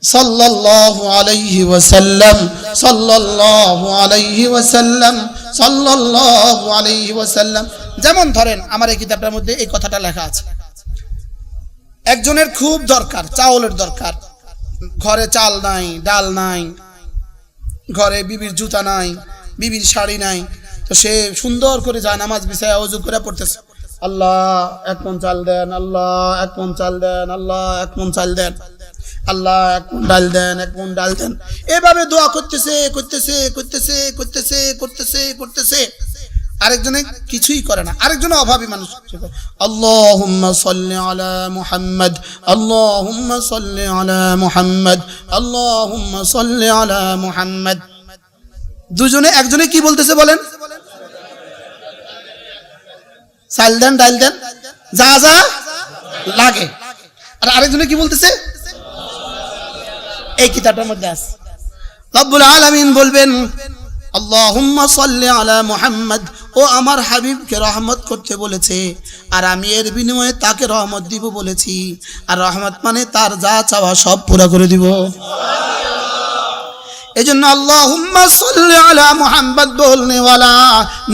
সাল্লাল্লাহু আলাইহি ওয়াসাল্লাম, সাল্লাল্লাহু আলাইহি ওয়াসাল্লাম, সাল্লাল্লাহু আলাইহি ওয়াসাল্লাম। যেমন ধরেন আমার এই কিতাবটার মধ্যে এই কথাটা লেখা আছে, একজনের খুব দরকার, চাউলের দরকার, ঘরে চাল নাই, ডাল নাই, ঘরে বিবির জুতা নাই, বিবির শাড়ি নাই, তো সে সুন্দর করে যায় নামাজ বিছায় ওযু করে পড়তেছে, আল্লাহ এক মণ চাল দেন, আল্লাহ এক মণ চাল দেন, আল্লাহ এক মণ চাল দেন, আল্লাহ এক মণ ডাল দেন, এক মণ ডাল দেন, এভাবে দোয়া করতেছে করতেছে করতেছে করতেছে করতেছে করতেছে। আরেকজনে কিছুই করে না, আরেকজনে অভাবী মানুষ, আল্লাহুম্মা সাল্লি আলা মুহাম্মদ, আল্লাহুম্মা সাল্লি আলা মুহাম্মদ, আল্লাহুম্মা সাল্লি আলা মুহাম্মদ। দুজনে একজনে কি বলতেছে বলেন? চাল দেন, ডাল দেন, যা যা লাগে। আর আরেকজনে কি বলতেছে? এই কিতাবটার মধ্যে আছে, রব্বুল আলামিন বলবেন আল্লাহুম্মা সাল্লি আলা মুহাম্মদ, ও আমার হাবিবকে রহমত করতে বলেছে, আর আমি এর বিনিময়ে তাকে রহমত দিব বলেছি, আর রহমত মানে তার যা চাওয়া সব পুরা করে দিব। এজন্য আল্লাহুম্মা সাল্লি আলা মুহাম্মদ বলনেওয়ালা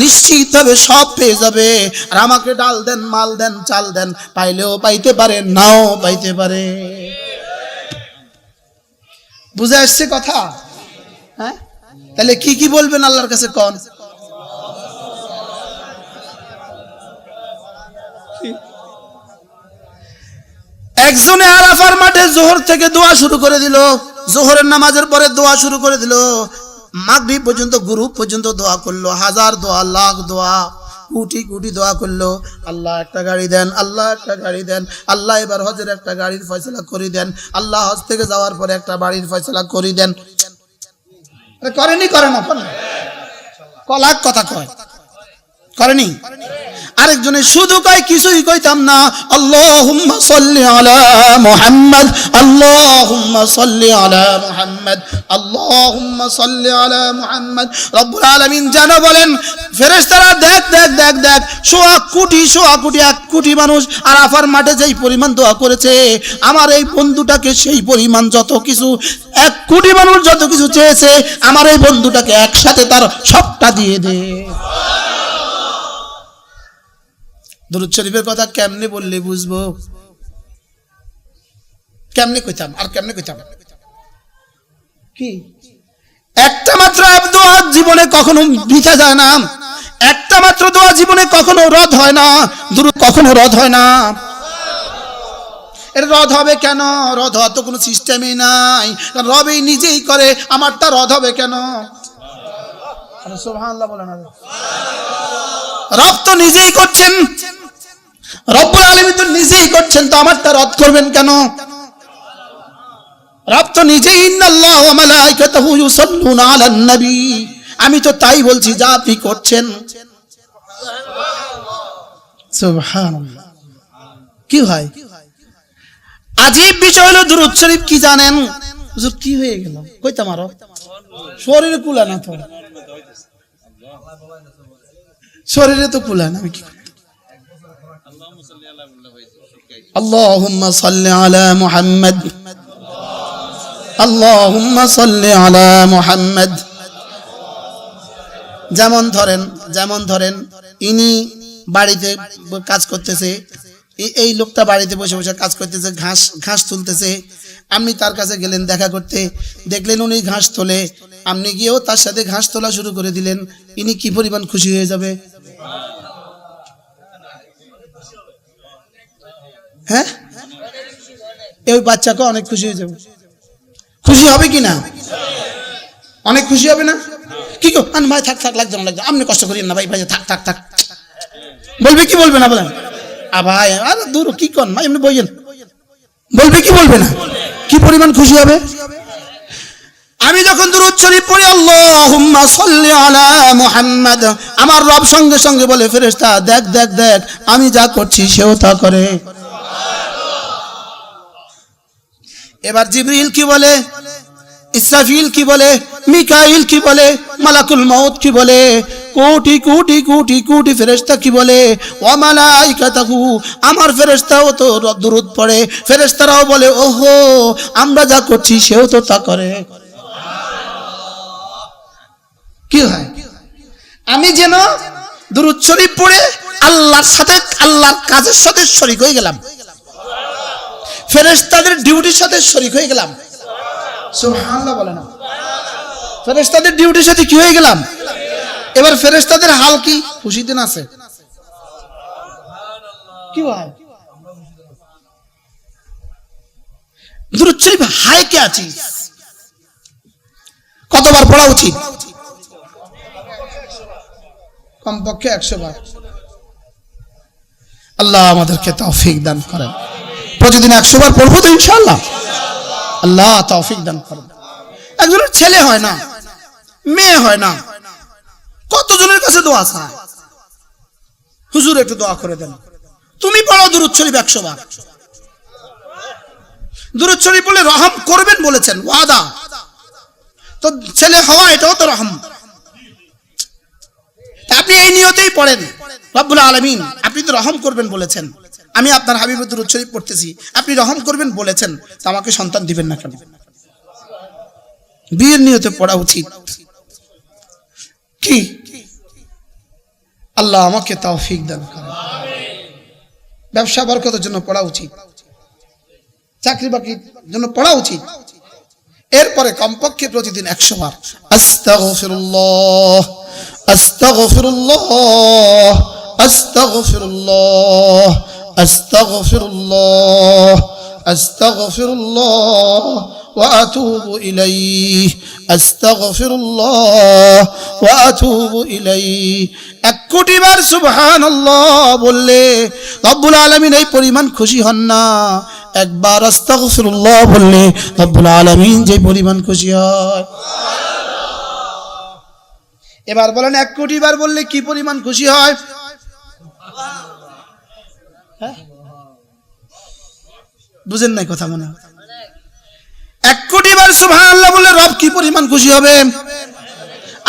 নিশ্চিত হবে সব পেয়ে যাবে। আর আমাকে ডাল দেন, মাল দেন, চাল দেন, পাইলেও পাইতে পারে, নাও পাইতে পারে। বুঝে আসছে কথা? হ্যাঁ, তাহলে কি কি বলবেন আল্লাহর কাছে কোন? একজনে আরাফার মাঠে জোহর থেকে দোয়া শুরু করে দিল, জোহরের নামাজের পরে দোয়া শুরু করে দিল, মাগরিব পর্যন্ত গ্রুপ পর্যন্ত দোয়া করলো, হাজার দোয়া, লাখ দোয়া, কোটি কোটি দোয়া করলো, আল্লাহ একটা গাড়ি দেন, আল্লাহ একটা গাড়ি দেন, আল্লাহ এবার হজের একটা গাড়ির ফয়সালা করে দেন, আল্লাহ হজ থেকে যাওয়ার পরে একটা বাড়ির ফয়সালা করে দেন। করেনি? করে না? লাখ কথা কয়, করেনি? আরেকজনে শুধু কয়, কিছুই কইতাম না, আল্লাহুম্মা সাল্লি আলা মুহাম্মদ, আল্লাহুম্মা সাল্লি আলা মুহাম্মদ, আল্লাহুম্মা সাল্লি আলা মুহাম্মদ। রব্বুল আলামিন যেন বলেন, ফেরেশতারা দেখ দেখ দেখ দেখ, সোয়া কোটি 1 কোটি মানুষ আরাফার মাঠে যেই পরিমাণ দোয়া করেছে, আমার এই বন্ধুটাকে সেই পরিমাণ যত কিছু 1 কোটি মানুষ যত কিছু চেয়েছে, আমার এই বন্ধুটাকে একসাথে তার সবটা দিয়ে দে। দুরূদ শরীফের কথা কেমনে বললে বুঝবো? কেমনে কইতাম আর কেমনে কইতাম? কি একটা মাত্র দোয়া জীবনে কখনো বৃথা যায় না, একটা মাত্র দোয়া জীবনে কখনো রদ হয় না, দুরূদ কখনো রদ হয় না। এর রদ হবে কেন? রদ হওয়ার তো কোনো সিস্টেমই নাই, রবই নিজেই করে, আমারটা রদ হবে কেন? সুবহানাল্লাহ বলেন। রব তো নিজেই করছেন, রব্বুল আলামিন তো নিজেই করছেন, তো আমারটা রদ করবেন কেন? রব তো নিজেই, ইন্নাল্লাহা ওয়া মালাইকাতাহু ইউসাল্লুনা আলান নবী, আমি তো তাই বলছি যা আপনি করছেন। সুবহানাল্লাহ। কি হয়? আজীব বিষয় হলো দুরূদ শরীফ কি জানেন? হুজুর কি হয়ে গেল? কইতাম আরো শরীরে কুলা না, তো শরীরে তো কুলা না, আমি কি? আল্লাহুম্মা সাল্লি আলা মুহাম্মদ, আল্লাহুম্মা সাল্লি আলা মুহাম্মদ। যেমন ধরেন ইনি বাড়িতে কাজ করতেছে, এই লোকটা বাড়িতে বসে বসে কাজ করতেছে, ঘাস তুলতেছে, আপনি তার কাছে গেলেন দেখা করতে, দেখলেন উনি ঘাস তোলে, আপনি গিয়েও তার সাথে ঘাস তোলা শুরু করে দিলেন, ইনি কি পরিমাণ খুশি হয়ে যাবে? হ্যাঁ, এই বাচ্চাকে অনেক খুশি হয়ে যাবে। খুশি হবে কি না? অনেক খুশি হবে না? কি গো ভাই, থাক থাক, লাগছে না, লাগছে, আপনি কষ্ট করিয়েন না ভাই, ভাই থাক থাক থাক, বলবে কি বলবে না বলেন? ভাই আরে দূর কি কন ভাই, এমনি বইয়েন, বলবে কি বলবে না? কি পরিমাণ খুশি হবে? আমি যখন দুরূদ শরীফ পড়ি, আল্লাহুম্মা সাল্লি আলা মুহাম্মদ, আমার রব সঙ্গে সঙ্গে বলে, ফেরেশতা দেখ দেখ দেখ, আমি যা করছি সেও তা করে। এবার জিবরিল কি বলে, ইসরাফিল কি বলে, মিকাইল কি বলে, মালাকুল মউত কি বলে, কোটি কোটি কোটি কোটি ফেরেশতা কি বলে, ওয়া মালাইকাতাহু, আমার ফেরেশতাও তো দরুদ পড়ে, ফেরেশতারাও বলে ওহো আমরা যা করছি সেও তো তা করে। কি হয়, আমি যেন দুরূদ শরীফ পড়ে আল্লাহর সাথে, আল্লাহর কাজের সাথে শরীক হয়ে গেলাম, ফেরেশতাদের ডিউটির সাথে শরীক হয়ে গেলাম। সুবহানাল্লাহ বলে না, ফেরেশতাদের ডিউটির সাথে কি হয়ে গেলাম। এবার ফেরেশতাদের হাল কি, খুশিতে আছে কি হয়। দুরূদ শরীফ হাই কে আছি, কতবার পড়া উচিত? কমপক্ষে 100 বার। আল্লাহ আমাদেরকে তৌফিক দান করেন, প্রতিদিন 100 বার পড়বো তো ইনশাআল্লাহ। আল্লাহ তৌফিক দান করেন। একজনের ছেলে হয় না, মেয়ে হয় না, কতজনের কাছে দোয়া চায়, হুজুর একটু দোয়া করে দেন। তুমি পড়ো দুরূদ শরীফ 100 বার। দুরূদ শরীফ বলে রহম করবেন বলেছেন, ওয়াদা। তো ছেলে হওয়া এটাও তো রহম। আপনি এই নিয়তেই পড়েন, রব্বুল আলামিন আপনি তো রহম করবেন বলেছেন, আমি আপনার হাবিবের দুরূদ শরীফ পড়তেছি, আপনি রহম করবেন বলেছেন, তো আমাকে সন্তান দিবেন না কেন? বিয়ের নিয়তে পড়া উচিত কি? আল্লাহ আমাকে তৌফিক দান করেন। ব্যবসা বরকতের জন্য পড়া উচিত, চাকরি বাকরির জন্য পড়া উচিত। এরপরে কমপক্ষে প্রতিদিন 100 বার আস্তাগফিরুল্লাহ আস্তাগফিরুল্লাহ আস্তাগফিরুল্লাহ আস্তাগফিরুল্লাহ আস্তাগফিরুল্লাহ ওয়া আতুবু ইলাইহি আস্তাগফিরুল্লাহ ওয়া আতুবু ইলাইহি। 1 কোটি বার সুবহানাল্লাহ বললে রব্বুল আলামিন এই পরিমাণ খুশি হন না, একবার আস্তাগফিরুল্লাহ বললে রব্বুল আলামিন যে পরিমাণ খুশি হয়। এবার বলেন 1 কোটি বার বললে কি পরিমাণ খুশি হয়? বুঝেন নাই কথা মনে হয়? 1 কোটি বার সুবহানাল্লাহ বললে রব কি পরিমাণ খুশি হবে,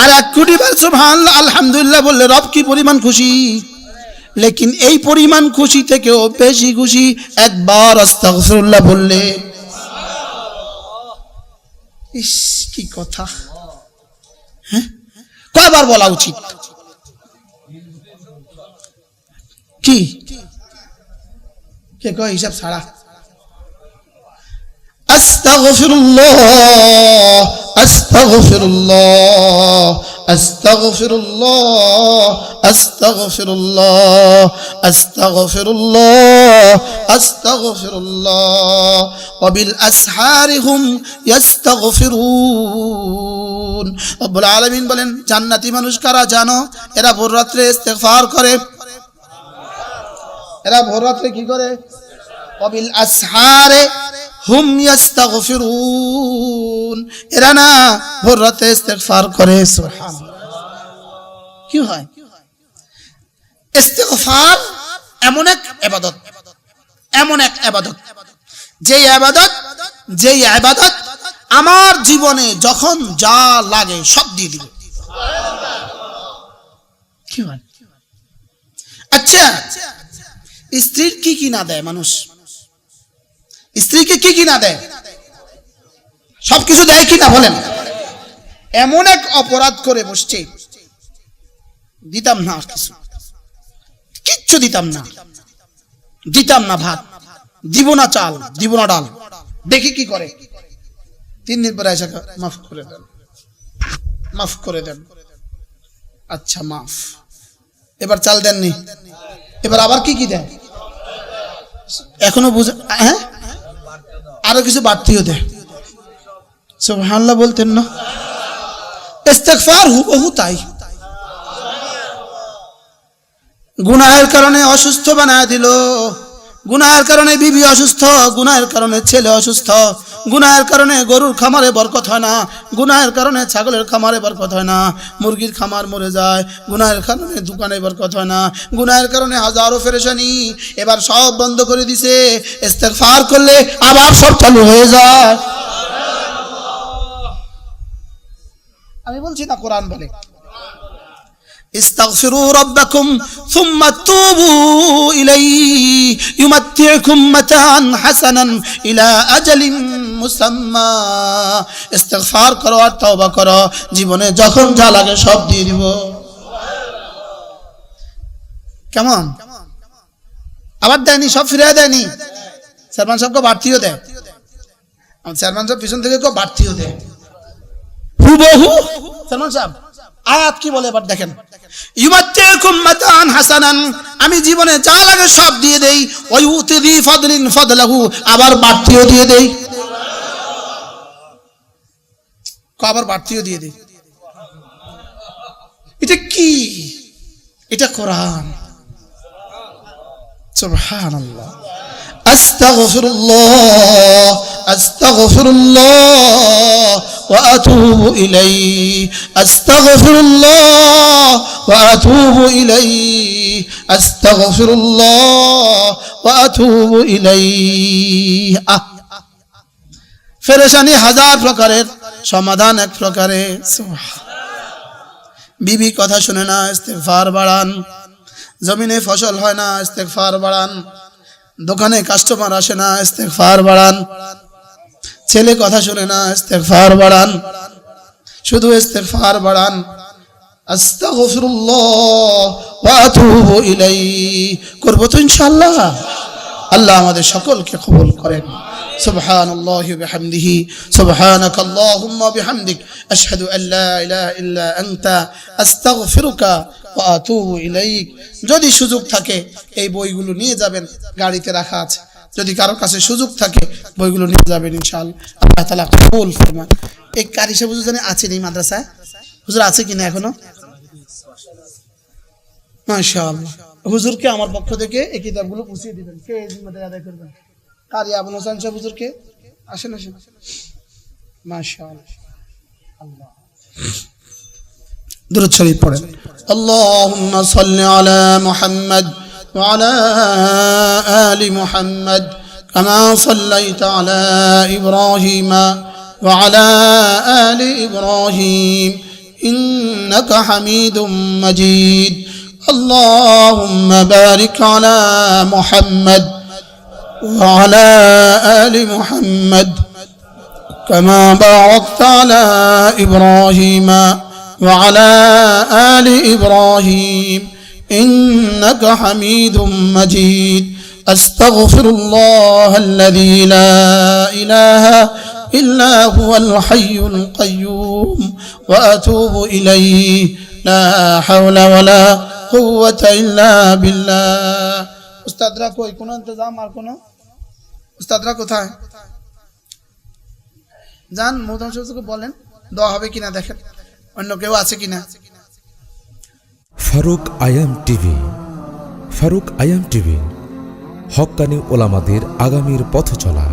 আর 1 কোটি বার সুবহানাল্লাহ আলহামদুলিল্লাহ বললে রব কি পরিমাণ খুশি। লেকিন এই পরিমাণ খুশি থেকেও বেশি খুশি একবার আস্তাগফিরুল্লাহ বললে। ইস কি কথা, হ্যাঁ কয়বার বলা উচিত? কি কে কয় হিসাব ছাড়া? আস্তাগফিরুল্লাহ আস্তাগফিরুল্লাহ আস্তাগফিরুল্লাহ আস্তাগফিরুল্লাহ আস্তাগফিরুল্লাহ আস্তাগফিরুল্লাহ ওয়া বিল আসহারি হুম ইস্তাগফিরুন। রব্বুল আলামিন বলেন জান্নাতি মানুষ কারা জানো? এরা ভোর রাতে ইস্তিগফার করে। এরা ভোর রাতে কি করে? ওয়া বিল আসহারি হুম ইস্তাগফিরুন। এরা না ভোর রাতে ইস্তিগফার করে। সুবহানাল্লাহ। কি হয়? ইস্তিগফার এমন এক ইবাদত, এমন এক ইবাদত, যেই ইবাদত আমার জীবনে যখন যা লাগে সব দিয়ে দিবে। কি হয়? আচ্ছা স্ত্রীর কি কি না দেয় মানুষ? স্ত্রীকে কি কি না দেয়? সবকিছু দেয় কি না বলেন? এমন এক অপরাধ করে বসছে, দিতাম না কিছু, কিচ্ছু দিতাম না, দিতাম না ভাত, দিব না চাল, দিব না ডাল। দেখি কি করে, 3 দিন পরে এসে মাফ করে দেন, মাফ করে দেন। আচ্ছা মাফ, এবার চাল দেননি, এবার আবার কি কি দেয়? এখনো বুঝে, হ্যাঁ আরো কিছু বাড়তিও দেয়। সুবহানাল্লাহ বলতেন না? ইস্তিগফার হুবহু তাই। গুনাহের কারণে অসুস্থ বানায় দিল, গুনাহের কারণে বিবি অসুস্থ, গুনাহের কারণে ছেলে অসুস্থ, গুনাহের কারণে গরুর খামারে বরকত হয় না, গুনাহের কারণে ছাগলের খামারে বরকত হয় না, মুরগির খামার মরে যায়, গুনাহের কারণে দোকানে বরকত হয় না, গুনাহের কারণে হাজারো পেরেশানি। এবার সব বন্ধ করে দিছে, ইস্তিগফার করলে আবার সব চালু হয়ে যায়। আমি বলছি না, কোরআন বলে। استغفروا ربكم ثم توبوا إليه يمتعكم متاعا حسنا إلى أجل مسمى ইস্তিগফার করো আর তওবা করো জীবনে যখন যা লাগে সব দিয়ে দিব কেমন আবার দেয়নি সব ফিরিয়ে দেয়নি চেয়ারম্যান সাহেবকে বাড়তিও দেয় চেয়ারম্যান সাহেব পিছন থেকে কেউ বাড়তিও দেয় হুবহু চেয়ারম্যান সাহেব আয়াত কি বলে এবার দেখেন ইউমাত্তিকুম মাতান হাসানান আমি জীবনে যা লাগে সব দিয়ে দেই ওয়া ইউতি ফাদলিন ফাদলাহু আবার বাড়তিও দিয়ে দেই আবার বাড়তিও দিয়ে দেই এটা কি এটা কোরআন সুবহানাল্লাহ আস্তাগফিরুল্লাহ আস্তাগফিরুল্লাহ ওয়া আতুবু ইলাইহি আস্তাগফিরুল্লাহ ওয়া আতুবু ইলাইহি আস্তাগফিরুল্লাহ ওয়া আতুবু ইলাইহি পেরেশানি হাজার প্রকারের সমাধান এক প্রকারে বিবি কথা শুনে না ইস্তিগফার বাড়ান জমিনে ফসল হয় না ইস্তিগফার বাড়ান দোকানে কাস্টমার আসে না ইস্তিগফার বাড়ান ছেলে কথা শুনে না ইস্তিগফার বাড়ান শুধু ইস্তিগফার বাড়ান আস্তাগফিরুল্লাহ ওয়া আতুবু ইলাইহি করব তো ইনশাআল্লাহ আল্লাহ আমাদের সকলকে কবুল করেন সুবহানাল্লাহি ওয়া বিহামদিহি সুবহানাকাল্লাহুম্মা বিহামদিক আশহাদু আল লা ইলাহা ইল্লা আনতা আস্তাগফিরুকা ওয়া আতুবু ইলাইক যদি সুযোগ থাকে এই বইগুলো নিয়ে যাবেন গাড়িতে রাখা আছে যদি কারো কাছে সুযোগ থাকে বইগুলো নিয়ে যাবেন ইনশাআল্লাহ আল্লাহ তাআলা কবুল ফরমান এই কারি সাহেব হুজুর জানেন আছে এই মাদ্রাসায় হুজুর আছে কিনা এখনো মাশাআল্লাহ হুজুরকে আমার পক্ষ থেকে এই কিতাবগুলো পৌঁছে দিবেন কে এই জিম্মাদারি আদায় করবেন কারি আবুল হোসেন সাহেব হুজুরকে আসেন আসেন মাশাআল্লাহ আল্লাহ درود شريف পড়েন اللهم صل على محمد وعلى آل محمد كما صليت على إبراهيم وعلى آل إبراهيم إنك حميد مجيد اللهم بارك على محمد وعلى آل محمد كما باركت على إبراهيم وعلى آل إبراهيم إنك حميد مجيد أستغفر الله الذي لا إله إلا هو الحي القيوم وأتوب إليه لا حول ولا قوة إلا بالله উস্তাদরা কই কোন ইন্তজাম আর কোন উস্তাদরা কোথায় জান মোহতারাম সাহেবকে বলেন দোয়া হবে কিনা দেখেন অন্য কেউ আছে কিনা ফারুক আয়াম টিভি ফারুক আয়াম টিভি হক্কানি ওলামাদের আগামীর পথ চলা